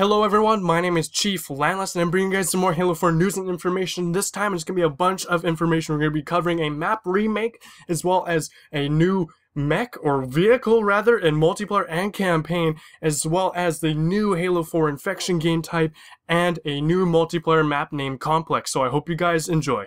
Hello everyone, my name is Chief Landless and I'm bringing you guys some more Halo 4 news and information. This time it's going to be a bunch of information. We're going to be covering a map remake as well as a new mech or vehicle rather in multiplayer and campaign, as well as the new Halo 4 infection game type and a new multiplayer map named Complex. So I hope you guys enjoy.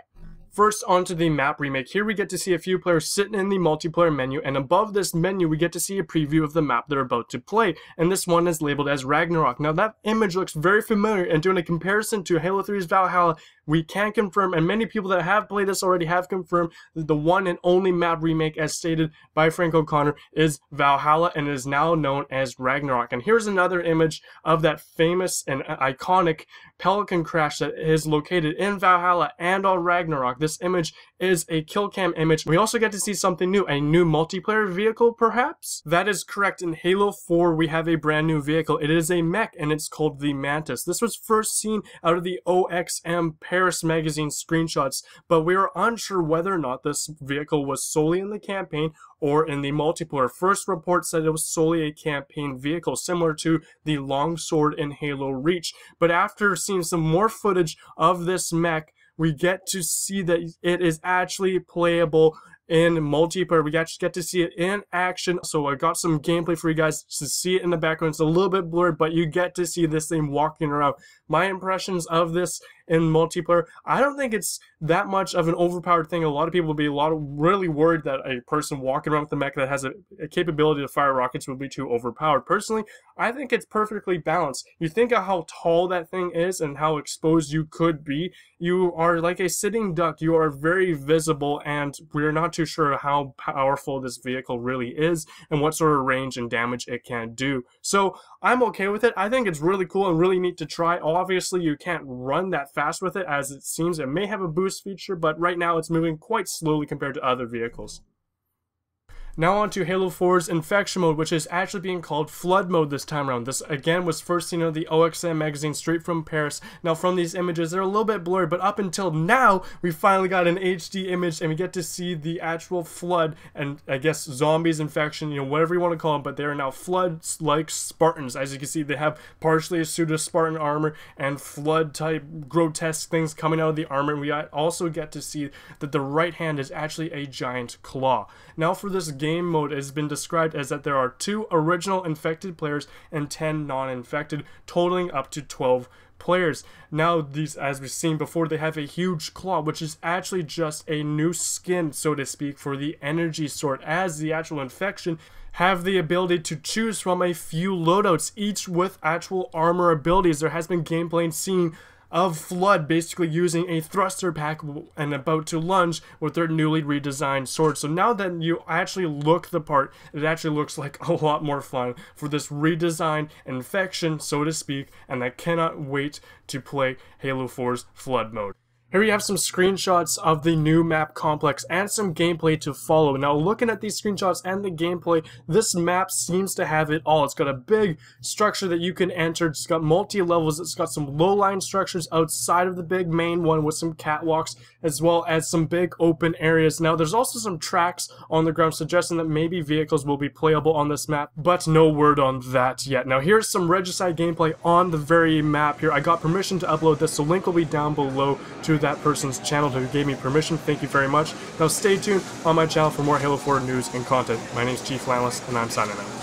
First, onto the map remake. Here we get to see a few players sitting in the multiplayer menu, and above this menu we get to see a preview of the map they're about to play, and this one is labeled as Ragnarok. Now that image looks very familiar, and doing a comparison to Halo 3's Valhalla, we can confirm, and many people that have played this already have confirmed, that the one and only map remake, as stated by Frank O'Connor, is Valhalla, and it is now known as Ragnarok. And here's another image of that famous and iconic Pelican crash that is located in Valhalla and on Ragnarok. This image is a kill cam image. We also get to see something new, a new multiplayer vehicle perhaps? That is correct. In Halo 4 we have a brand new vehicle. It is a mech and it's called the Mantis. This was first seen out of the OXM Paris magazine screenshots, but we are unsure whether or not this vehicle was solely in the campaign or in the multiplayer. First report said it was solely a campaign vehicle, similar to the longsword in Halo Reach. But after seeing some more footage of this mech, we get to see that it is actually playable in multiplayer. We actually get to see it in action. So I got some gameplay for you guys to see it in the background. It's a little bit blurred, but you get to see this thing walking around. My impressions of this in multiplayer, I don't think it's that much of an overpowered thing. A lot of people will be really worried that a person walking around with a mech that has a capability to fire rockets will be too overpowered. Personally, I think it's perfectly balanced. You think of how tall that thing is and how exposed you could be. You are like a sitting duck. You are very visible, and we're not too sure how powerful this vehicle really is and what sort of range and damage it can do. So I'm okay with it. I think it's really cool and really neat to try. Obviously, you can't run that fast with it, as it seems it may have a boost feature, but right now it's moving quite slowly compared to other vehicles. Now on to Halo 4's Infection Mode, which is actually being called Flood Mode this time around. This again was first seen on the OXM magazine straight from Paris. Now from these images, they're a little bit blurry, but up until now, we finally got an HD image and we get to see the actual flood and I guess zombies, infection, you know, whatever you want to call them, but they are now floods like Spartans. As you can see, they have partially a suit of Spartan armor and flood type grotesque things coming out of the armor. And we also get to see that the right hand is actually a giant claw. Now for this game mode, it has been described as that there are 2 original infected players and 10 non-infected, totaling up to 12 players. Now these, as we've seen before, they have a huge claw, which is actually just a new skin, so to speak, for the energy sword, as the actual infection have the ability to choose from a few loadouts, each with actual armor abilities. There has been gameplay seen of Flood basically using a thruster pack and about to lunge with their newly redesigned sword. So now that you actually look the part, it actually looks like a lot more fun for this redesigned infection, so to speak, and I cannot wait to play Halo 4's Flood Mode. Here you have some screenshots of the new map Complex and some gameplay to follow. Now looking at these screenshots and the gameplay, this map seems to have it all. It's got a big structure that you can enter. It's got multi-levels. It's got some low-lying structures outside of the big main one with some catwalks, as well as some big open areas. Now there's also some tracks on the ground suggesting that maybe vehicles will be playable on this map, but no word on that yet. Now here's some Regicide gameplay on the very map here. I got permission to upload this, so link will be down below to that person's channel who gave me permission. Thank you very much. Now stay tuned on my channel for more Halo 4 news and content. My name is Chief Landless, and I'm signing out.